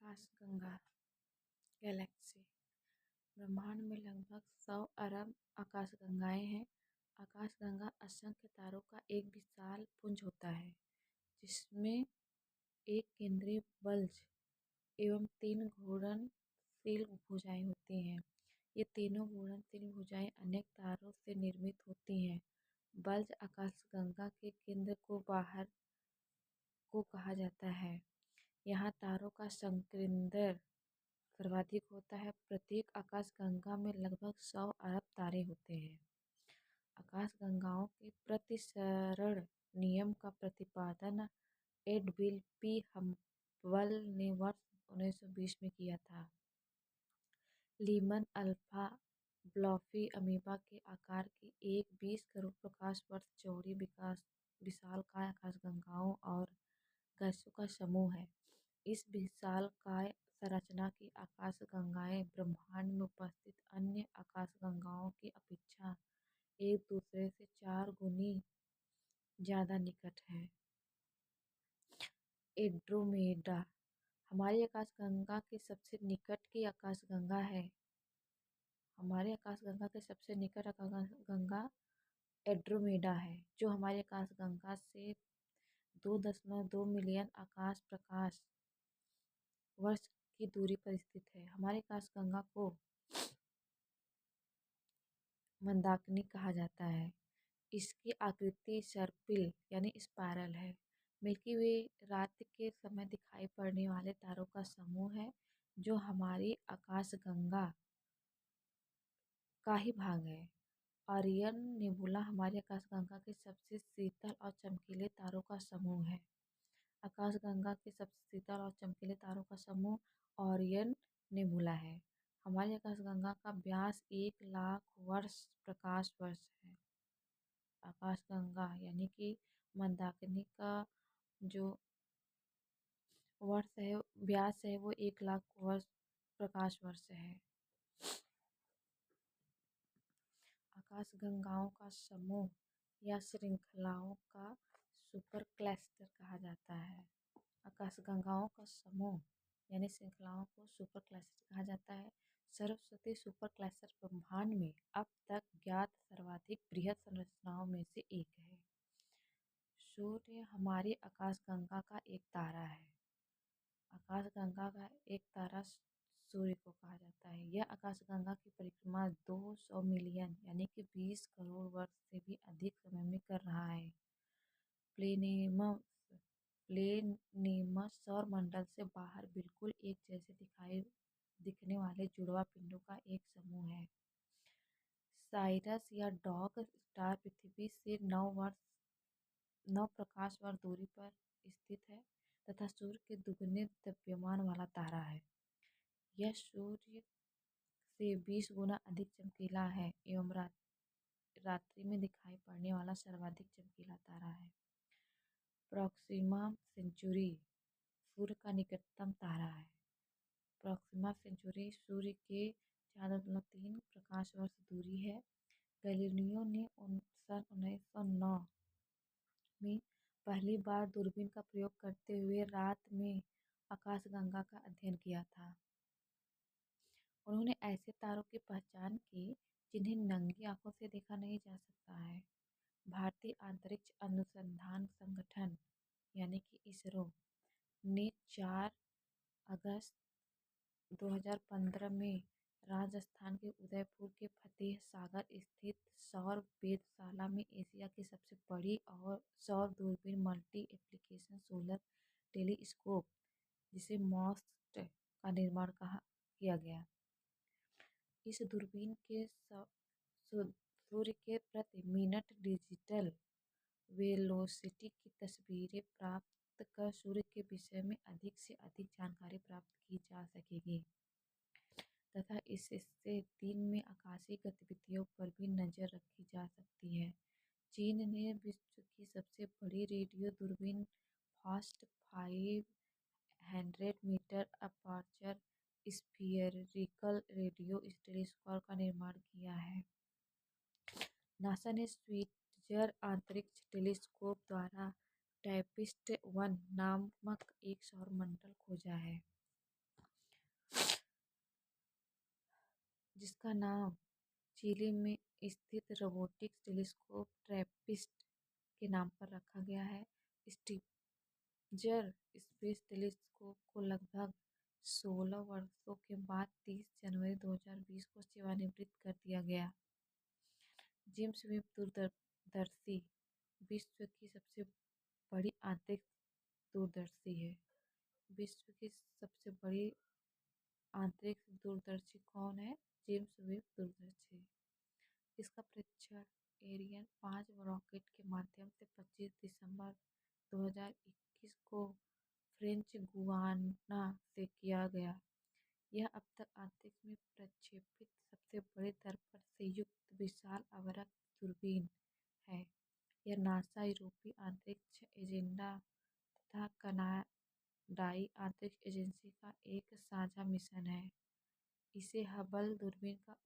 आकाशगंगा गैलेक्सी। ब्रह्मांड में लगभग 100 अरब आकाशगंगाएं हैं। आकाशगंगा असंख्य तारों का एक विशाल पुंज होता है, जिसमें एक केंद्रीय बल्ज एवं 3 घूर्णनशील भुजाएं होती हैं। ये तीनों घूर्णनशील भुजाएं अनेक तारों से निर्मित होती हैं। बल्ज आकाशगंगा के केंद्र को बाहर को कहा जाता है। यहाँ तारों का संकेंद्र सर्वाधिक होता है। प्रत्येक आकाशगंगा में लगभग 100 अरब तारे होते हैं। आकाशगंगाओं के प्रतिसरण नियम का प्रतिपादन एडविन पी हबल ने वर्ष 1920 में किया था। लीमन अल्फा ब्लॉफी अमीबा के आकार की एक 20 करोड़ प्रकाश वर्ष चौड़ी विशालकाय आकाशगंगाओं और गैसों का समूह है। इस विशालकाय संरचना की आकाशगंगाएं ब्रह्मांड में उपस्थित अन्य आकाशगंगाओं की अपेक्षा एक दूसरे से 4 गुनी ज्यादा निकट है। एंड्रोमेडा हमारी आकाशगंगा के सबसे निकट की आकाशगंगा है। हमारी आकाशगंगा के सबसे निकट आकाशगंगा एंड्रोमेडा है, जो हमारी आकाशगंगा से 2.2 मिलियन आकाश प्रकाश वर्ष की दूरी पर स्थित है। हमारी आकाशगंगा को मंदाकिनी कहा जाता है। इसकी आकृति सर्पिल यानी स्पायरल है। मिल्की वे रात के समय दिखाई पड़ने वाले तारों का समूह है, जो हमारी आकाशगंगा का ही भाग है। ओरियन नेबुला हमारी आकाशगंगा के सबसे शीतल और चमकीले तारों का समूह है। आकाशगंगा के सबसे शीतल और चमकीले तारों का समूह ओरियन नेबुला है। हमारी आकाशगंगा का व्यास 1 लाख प्रकाश वर्ष है। आकाशगंगा यानी कि मंदाकिनी का जो वर्ष है, व्यास है, वो 1 लाख प्रकाश वर्ष है। आकाशगंगाओं का समूह या श्रृंखलाओं का सुपर क्लस्टर कहा जाता है। आकाशगंगाओं का समूह यानी श्रृंखलाओं को सुपर क्लस्टर कहा जाता है। सरस्वती सुपर क्लस्टर ब्रह्मांड में अब तक ज्ञात सर्वाधिक बृहद संरचनाओं में से एक है। सूर्य हमारी आकाशगंगा का एक तारा है। आकाशगंगा का एक तारा सूर्य को कहा जाता है। यह आकाशगंगा की परिक्रमा 200 मिलियन यानी कि 20 करोड़ वर्ष से भी अधिक समय में कर रहा है। प्लेनेमस सौर मंडल से बाहर बिल्कुल एक जैसे दिखने वाले जुड़वा पिंडों का एक समूह है। साइरस या डॉग स्टार पृथ्वी से 9 प्रकाश वर्ष दूरी पर स्थित है तथा सूर्य के दुगने द्रव्यमान वाला तारा है। यह सूर्य से 20 गुना अधिक चमकीला है एवं रात्रि में दिखाई पड़ने वाला सर्वाधिक चमकीला तारा है। प्रॉक्सिमा सेंचुरी सूर्य का निकटतम तारा है। प्रॉक्सिमा सेंचुरी सूर्य के 4.3 प्रकाश वर्ष दूरी है। गैलीलियो ने सन 1909 में पहली बार दूरबीन का प्रयोग करते हुए रात में आकाशगंगा का अध्ययन किया था। उन्होंने ऐसे तारों की पहचान की जिन्हें नंगी आंखों से देखा नहीं जा सकता है। भारतीय अंतरिक्ष अनुसंधान संगठन यानी कि इसरो ने 4 अगस्त 2015 में राजस्थान के उदयपुर के फतेह सागर स्थित सौर वेधशाला में एशिया की सबसे बड़ी और सौर दूरबीन मल्टी एप्लीकेशन सोलर टेलीस्कोप जिसे मॉस्ट का निर्माण किया गया। इस दूरबीन के सूर्य के प्रति मिनट डिजिटल वेलोसिटी की तस्वीरें प्राप्त कर सूर्य के विषय में अधिक से अधिक जानकारी प्राप्त की जा सकेगी तथा इससे दिन में आकाशीय गतिविधियों पर भी नजर रखी जा सकती है। चीन ने विश्व की सबसे बड़ी रेडियो दूरबीन FAST 500 metre aperture spherical radio telescope का निर्माण किया है। नासा ने स्विट्जर अंतरिक्ष टेलीस्कोप द्वारा ट्रैपिस्ट 1 नामक एक सौर मंडल खोजा है। जिसका नाम चिली में स्थित रोबोटिक्स टेलीस्कोप ट्रैपिस्ट के नाम पर रखा गया है। स्टिजर स्पेस टेलीस्कोप को लगभग 16 वर्षों के बाद 30 जनवरी 2020 को सेवानिवृत्त कर दिया गया। जेम्स वेब दूरदर्शी विश्व की सबसे बड़ी आंतरिक दूरदर्शी है। विश्व की सबसे बड़ी आंतरिक दूरदर्शी कौन है? जेम्स वेब दूरदर्शी। इसका परीक्षण एरियन 5 रॉकेट के माध्यम से 25 दिसंबर 2021 को फ्रेंच गुयाना से किया गया। यह अब तक अंतरिक्ष में प्रक्षेपित सबसे बड़ी दर पर से युक्त विशाल अवरक्त दूरबीन है। यह नासा, यूरोपीय अंतरिक्ष एजेंडा तथा कनाडाई अंतरिक्ष एजेंसी का एक साझा मिशन है। इसे हबल दूरबीन का